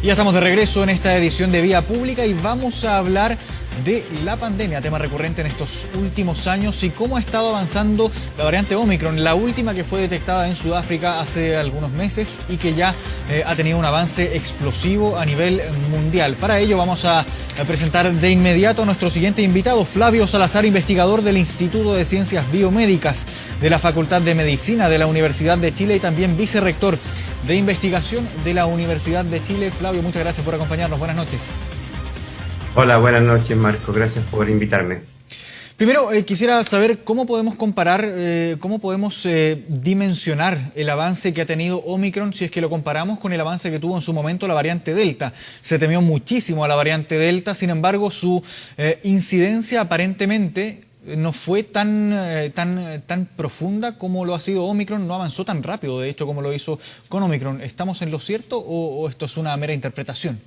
Y ya estamos de regreso en esta edición de Vía Pública y vamos a hablar de la pandemia, tema recurrente en estos últimos años y cómo ha estado avanzando la variante Omicron, la última que fue detectada en Sudáfrica hace algunos meses y que ya ha tenido un avance explosivo a nivel mundial. Para ello vamos a presentar de inmediato a nuestro siguiente invitado, Flavio Salazar, investigador del Instituto de Ciencias Biomédicas de la Facultad de Medicina de la Universidad de Chile y también vicerrector de investigación de la Universidad de Chile. Flavio, muchas gracias por acompañarnos. Buenas noches. Hola, buenas noches, Marco. Gracias por invitarme. Primero, quisiera saber cómo podemos comparar, cómo podemos dimensionar el avance que ha tenido Omicron si es que lo comparamos con el avance que tuvo en su momento la variante Delta. Se temió muchísimo a la variante Delta, sin embargo, su incidencia aparentemente no fue tan profunda como lo ha sido Omicron, no avanzó tan rápido, de hecho, como lo hizo con Omicron. ¿Estamos en lo cierto o esto es una mera interpretación?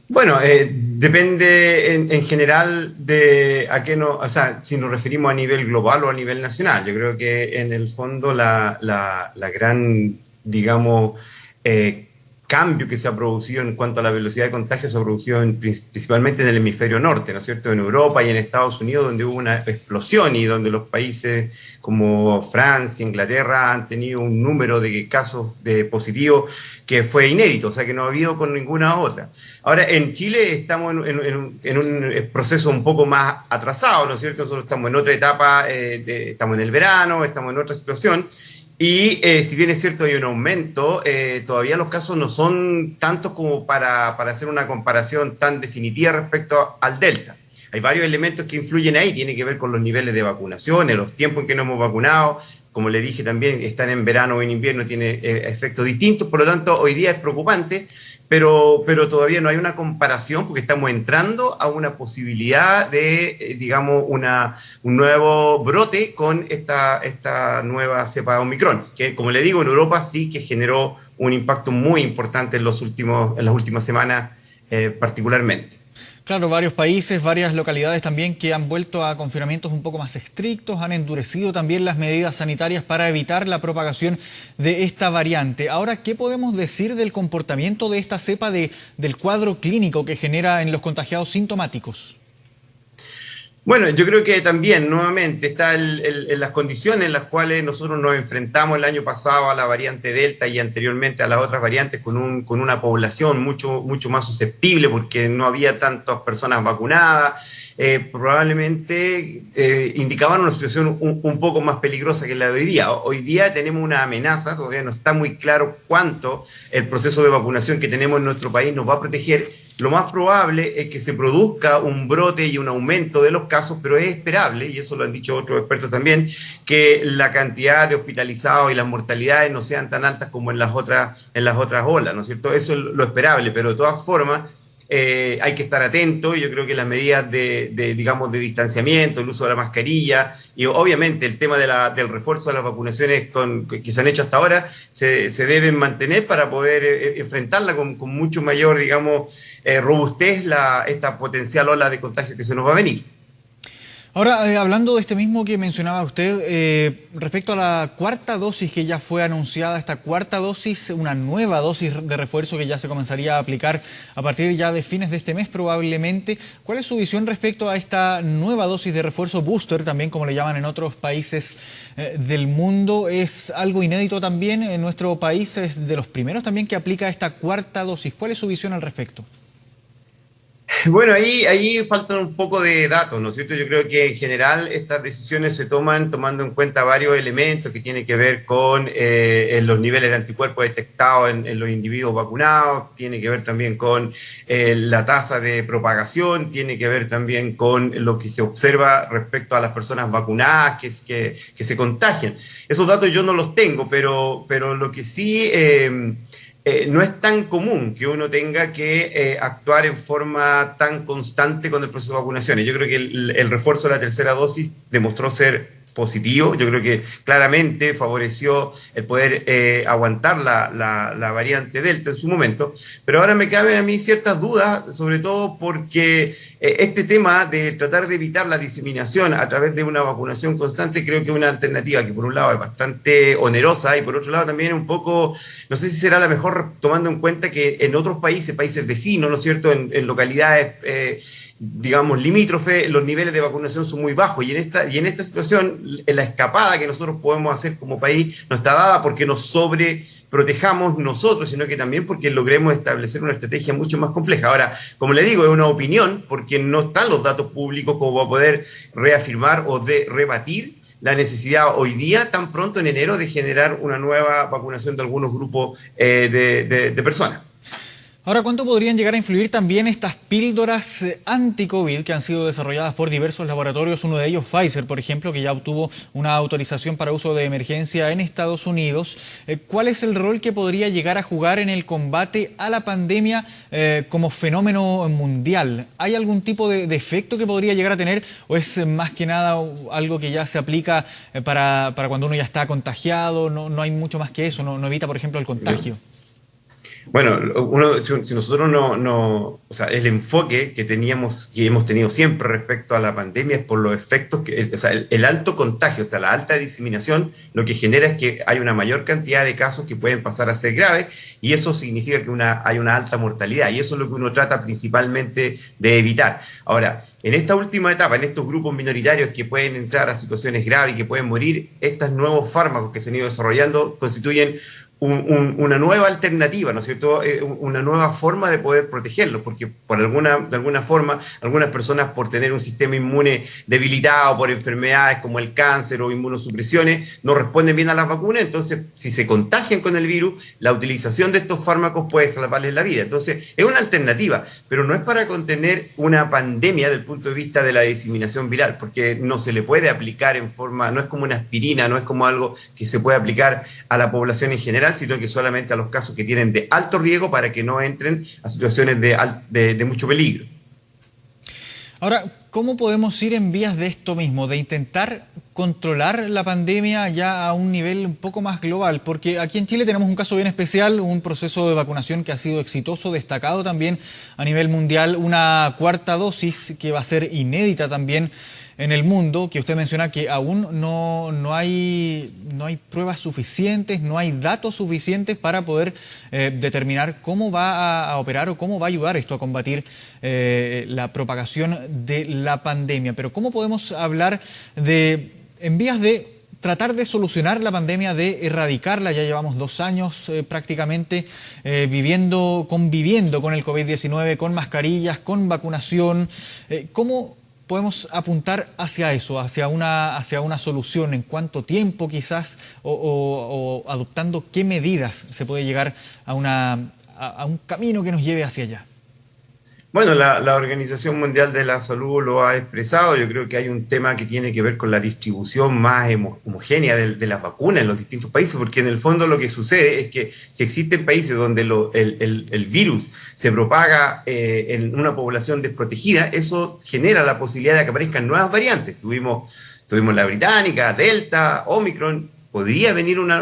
Bueno, depende en general de a qué no, o sea, si nos referimos a nivel global o a nivel nacional. Yo creo que en el fondo la gran, digamos, cambio que se ha producido en cuanto a la velocidad de contagio se ha producido principalmente en el hemisferio norte, ¿no es cierto?, en Europa y en Estados Unidos, donde hubo una explosión y donde los países como Francia, Inglaterra han tenido un número de casos de positivos que fue inédito, o sea que no ha habido con ninguna otra. Ahora, en Chile estamos en un proceso un poco más atrasado, ¿no es cierto? Nosotros estamos en otra etapa, estamos en el verano, estamos en otra situación. Y si bien es cierto hay un aumento, todavía los casos no son tantos como para hacer una comparación tan definitiva respecto al Delta. Hay varios elementos que influyen ahí, tiene que ver con los niveles de vacunación, los tiempos en que nos hemos vacunado. Como le dije también, están en verano o en invierno, tiene efectos distintos, por lo tanto hoy día es preocupante, pero todavía no hay una comparación porque estamos entrando a una posibilidad de, digamos, un nuevo brote con esta nueva cepa Omicron, que como le digo, en Europa sí que generó un impacto muy importante en las últimas semanas particularmente. Claro, varios países, varias localidades también que han vuelto a confinamientos un poco más estrictos, han endurecido también las medidas sanitarias para evitar la propagación de esta variante. Ahora, ¿qué podemos decir del comportamiento de esta cepa del cuadro clínico que genera en los contagiados sintomáticos? Bueno, yo creo que también, nuevamente, está en las condiciones en las cuales nosotros nos enfrentamos el año pasado a la variante Delta y anteriormente a las otras variantes con una población mucho más susceptible porque no había tantas personas vacunadas. Probablemente indicaban una situación un poco más peligrosa que la de hoy día. Hoy día tenemos una amenaza, todavía no está muy claro cuánto el proceso de vacunación que tenemos en nuestro país nos va a proteger. Lo más probable es que se produzca un brote y un aumento de los casos, pero es esperable, y eso lo han dicho otros expertos también, que la cantidad de hospitalizados y las mortalidades no sean tan altas como en las otras olas, ¿no es cierto? Eso es lo esperable, pero de todas formas hay que estar atento. Yo creo que las medidas digamos, de distanciamiento, el uso de la mascarilla y obviamente el tema del refuerzo de las vacunaciones que se han hecho hasta ahora se deben mantener para poder enfrentarla con mucho mayor, digamos, robustez esta potencial ola de contagio que se nos va a venir. Ahora, hablando de este mismo que mencionaba usted, respecto a la cuarta dosis que ya fue anunciada, esta cuarta dosis, una nueva dosis de refuerzo que ya se comenzaría a aplicar a partir ya de fines de este mes probablemente, ¿cuál es su visión respecto a esta nueva dosis de refuerzo booster, también como le llaman en otros países del mundo? ¿Es algo inédito también en nuestro país? ¿Es de los primeros también que aplica esta cuarta dosis? ¿Cuál es su visión al respecto? Bueno, ahí faltan un poco de datos, ¿no es cierto? Yo creo que en general estas decisiones se toman tomando en cuenta varios elementos que tienen que ver con los niveles de anticuerpos detectados en los individuos vacunados, tiene que ver también con la tasa de propagación, tiene que ver también con lo que se observa respecto a las personas vacunadas que se contagian. Esos datos yo no los tengo, pero lo que sí... no es tan común que uno tenga que actuar en forma tan constante con el proceso de vacunaciones. Yo creo que el refuerzo de la tercera dosis demostró ser positivo. Yo creo que claramente favoreció el poder aguantar la variante Delta en su momento, pero ahora me caben a mí ciertas dudas, sobre todo porque este tema de tratar de evitar la diseminación a través de una vacunación constante creo que es una alternativa que por un lado es bastante onerosa y por otro lado también es un poco, no sé si será la mejor tomando en cuenta que en otros países vecinos, ¿no es cierto?, en localidades digamos, limítrofe, los niveles de vacunación son muy bajos y en esta situación la escapada que nosotros podemos hacer como país no está dada porque nos sobreprotejamos nosotros, sino que también porque logremos establecer una estrategia mucho más compleja. Ahora, como le digo, es una opinión porque no están los datos públicos como para poder reafirmar o de rebatir la necesidad hoy día, tan pronto en enero, de generar una nueva vacunación de algunos grupos de personas. Ahora, ¿cuánto podrían llegar a influir también estas píldoras anti-COVID que han sido desarrolladas por diversos laboratorios? Uno de ellos, Pfizer, por ejemplo, que ya obtuvo una autorización para uso de emergencia en Estados Unidos. ¿Cuál es el rol que podría llegar a jugar en el combate a la pandemia como fenómeno mundial? ¿Hay algún tipo de efecto que podría llegar a tener o es más que nada algo que ya se aplica para cuando uno ya está contagiado? No hay mucho más que eso, no evita, por ejemplo, el contagio. Bueno, si nosotros o sea, el enfoque que hemos tenido siempre respecto a la pandemia es por los efectos, o sea, el alto contagio, o sea, la alta diseminación, lo que genera es que hay una mayor cantidad de casos que pueden pasar a ser graves y eso significa que hay una alta mortalidad y eso es lo que uno trata principalmente de evitar. Ahora, en esta última etapa, en estos grupos minoritarios que pueden entrar a situaciones graves y que pueden morir, estos nuevos fármacos que se han ido desarrollando constituyen una nueva alternativa, ¿no es cierto?, una nueva forma de poder protegerlos, porque de alguna forma, algunas personas por tener un sistema inmune debilitado por enfermedades como el cáncer o inmunosupresiones, no responden bien a las vacunas, entonces si se contagian con el virus, la utilización de estos fármacos puede salvarles la vida. Entonces es una alternativa, pero no es para contener una pandemia desde el punto de vista de la diseminación viral, porque no se le puede aplicar en forma, no es como una aspirina, no es como algo que se puede aplicar a la población en general, sino que solamente a los casos que tienen de alto riesgo para que no entren a situaciones de mucho peligro. Ahora, ¿cómo podemos ir en vías de esto mismo, de intentar controlar la pandemia ya a un nivel un poco más global? Porque aquí en Chile tenemos un caso bien especial, un proceso de vacunación que ha sido exitoso, destacado también a nivel mundial, una cuarta dosis que va a ser inédita también en el mundo, que usted menciona que aún no hay pruebas suficientes, no hay datos suficientes para poder determinar cómo va a operar o cómo va a ayudar esto a combatir la propagación de la pandemia. Pero ¿cómo podemos hablar en vías de tratar de solucionar la pandemia, de erradicarla? Ya llevamos 2 años prácticamente conviviendo con el COVID-19, con mascarillas, con vacunación. ¿Cómo podemos apuntar hacia eso, hacia una solución? ¿En cuánto tiempo quizás? O adoptando qué medidas se puede llegar a un camino que nos lleve hacia allá? Bueno, la Organización Mundial de la Salud lo ha expresado. Yo creo que hay un tema que tiene que ver con la distribución más homogénea de las vacunas en los distintos países, porque en el fondo lo que sucede es que si existen países donde el virus se propaga en una población desprotegida, eso genera la posibilidad de que aparezcan nuevas variantes. Tuvimos la británica, Delta, Omicron. Podría venir una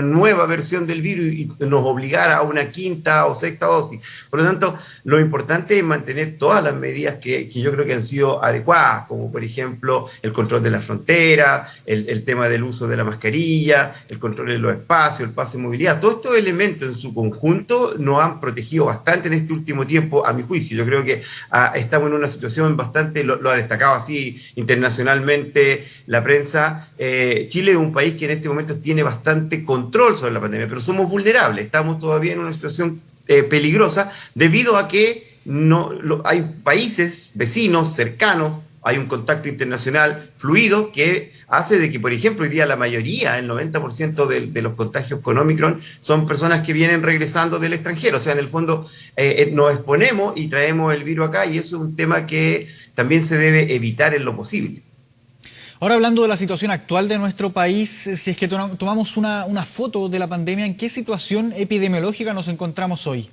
nueva versión del virus y nos obligara a una quinta o sexta dosis. Por lo tanto, lo importante es mantener todas las medidas que yo creo que han sido adecuadas, como por ejemplo el control de la frontera, el tema del uso de la mascarilla, el control de los espacios, el pase de movilidad. Todos estos elementos en su conjunto nos han protegido bastante en este último tiempo, a mi juicio. Yo creo que estamos en una situación bastante, lo ha destacado así internacionalmente la prensa. Chile es un país que en este momento tiene bastante control sobre la pandemia, pero somos vulnerables, estamos todavía en una situación peligrosa debido a que hay países vecinos, cercanos, hay un contacto internacional fluido que hace de que, por ejemplo, hoy día la mayoría, el 90% de los contagios con Omicron son personas que vienen regresando del extranjero. O sea, en el fondo nos exponemos y traemos el virus acá y eso es un tema que también se debe evitar en lo posible. Ahora, hablando de la situación actual de nuestro país, si es que tomamos una foto de la pandemia, ¿en qué situación epidemiológica nos encontramos hoy?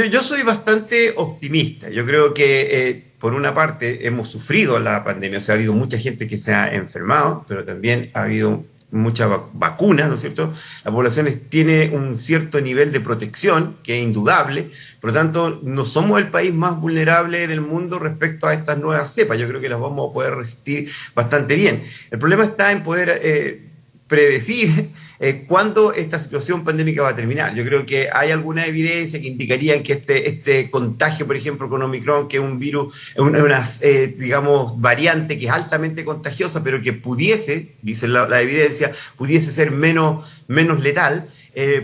Yo soy bastante optimista. Yo creo que por una parte, hemos sufrido la pandemia, o sea, ha habido mucha gente que se ha enfermado, pero también ha habido mucha vacuna, ¿no es cierto? La población tiene un cierto nivel de protección, que es indudable, por lo tanto, no somos el país más vulnerable del mundo respecto a estas nuevas cepas. Yo creo que las vamos a poder resistir bastante bien. El problema está en poder predecir cuándo esta situación pandémica va a terminar. Yo creo que hay alguna evidencia que indicaría que este contagio, por ejemplo, con Omicron, que es un virus, una digamos, variante que es altamente contagiosa, pero que pudiese, dice la evidencia, pudiese ser menos letal,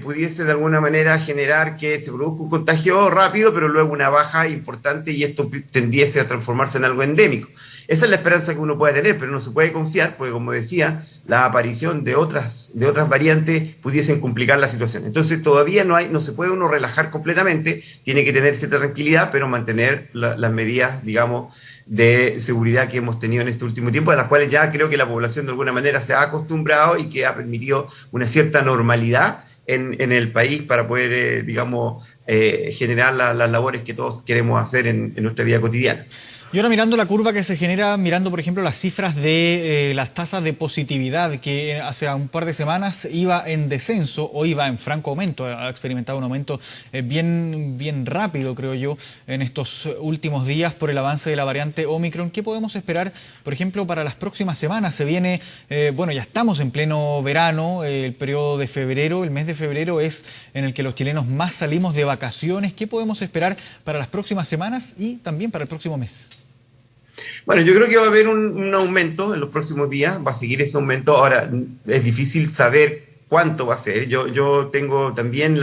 pudiese de alguna manera generar que se produzca un contagio rápido, pero luego una baja importante y esto tendiese a transformarse en algo endémico. Esa es la esperanza que uno puede tener, pero no se puede confiar, porque como decía, la aparición de otras variantes pudiesen complicar la situación. Entonces todavía no se puede uno relajar completamente, tiene que tener cierta tranquilidad, pero mantener las medidas, digamos, de seguridad que hemos tenido en este último tiempo, de las cuales ya creo que la población de alguna manera se ha acostumbrado y que ha permitido una cierta normalidad en el país para poder, digamos, generar las labores que todos queremos hacer en nuestra vida cotidiana. Y ahora mirando la curva que se genera, mirando por ejemplo las cifras de las tasas de positividad, que hace un par de semanas iba en descenso o iba en franco aumento, ha experimentado un aumento bien rápido, creo yo, en estos últimos días por el avance de la variante Omicron. ¿Qué podemos esperar, por ejemplo, para las próximas semanas? Se viene, bueno, ya estamos en pleno verano, el periodo de febrero, el mes de febrero es en el que los chilenos más salimos de vacaciones. ¿Qué podemos esperar para las próximas semanas y también para el próximo mes? Bueno, yo creo que va a haber un aumento en los próximos días, va a seguir ese aumento. Ahora, es difícil saber cuánto va a ser. Yo tengo también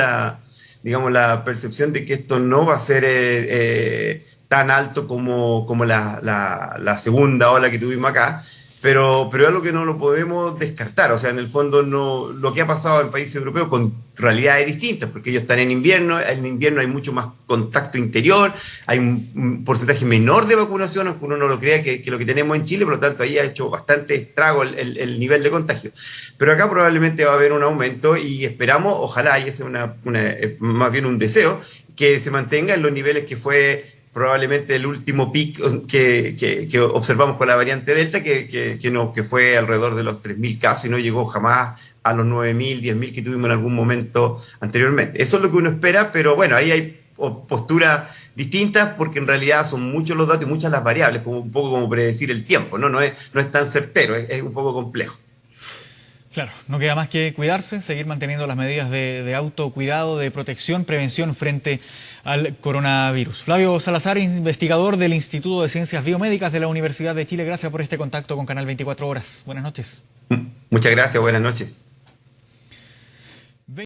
digamos, la percepción de que esto no va a ser tan alto como la segunda ola que tuvimos acá, pero es algo que no lo podemos descartar. O sea, en el fondo lo que ha pasado en países europeos con realidades distintas, porque ellos están en invierno hay mucho más contacto interior, hay un porcentaje menor de vacunación, aunque uno no lo crea, que lo que tenemos en Chile, por lo tanto ahí ha hecho bastante estrago el nivel de contagio. Pero acá probablemente va a haber un aumento y esperamos, ojalá, y ese es más bien un deseo, que se mantenga en los niveles que fue probablemente el último pic que observamos con la variante Delta, que fue alrededor de los 3.000 casos y no llegó jamás a los 9.000, 10.000 que tuvimos en algún momento anteriormente. Eso es lo que uno espera, pero bueno, ahí hay posturas distintas porque en realidad son muchos los datos y muchas las variables, como un poco como predecir el tiempo, ¿no? No es tan certero, es un poco complejo. Claro, no queda más que cuidarse, seguir manteniendo las medidas de autocuidado, de protección, prevención frente al coronavirus. Flavio Salazar, investigador del Instituto de Ciencias Biomédicas de la Universidad de Chile, gracias por este contacto con Canal 24 Horas. Buenas noches. Muchas gracias, buenas noches.